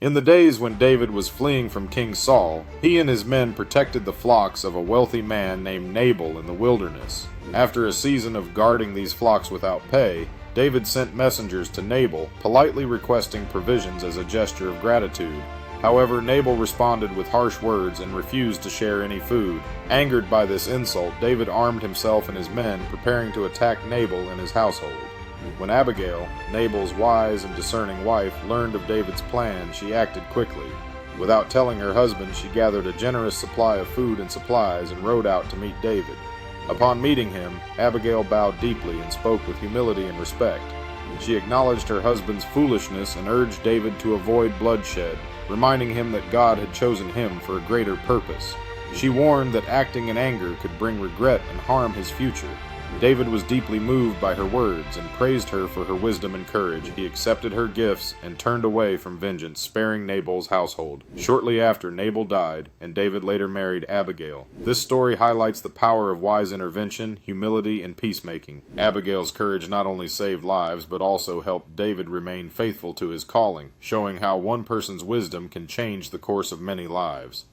In the days when David was fleeing from King Saul, he and his men protected the flocks of a wealthy man named Nabal in the wilderness. After a season of guarding these flocks without pay, David sent messengers to Nabal, politely requesting provisions as a gesture of gratitude. However, Nabal responded with harsh words and refused to share any food. Angered by this insult, David armed himself and his men, preparing to attack Nabal and his household. When Abigail, Nabal's wise and discerning wife, learned of David's plan, she acted quickly. Without telling her husband, she gathered a generous supply of food and supplies and rode out to meet David. Upon meeting him, Abigail bowed deeply and spoke with humility and respect. She acknowledged her husband's foolishness and urged David to avoid bloodshed, reminding him that God had chosen him for a greater purpose. She warned that acting in anger could bring regret and harm his future. David was deeply moved by her words and praised her for her wisdom and courage. He accepted her gifts and turned away from vengeance, sparing Nabal's household. Shortly after, Nabal died, and David later married Abigail. This story highlights the power of wise intervention, humility, and peacemaking. Abigail's courage not only saved lives, but also helped David remain faithful to his calling, showing how one person's wisdom can change the course of many lives.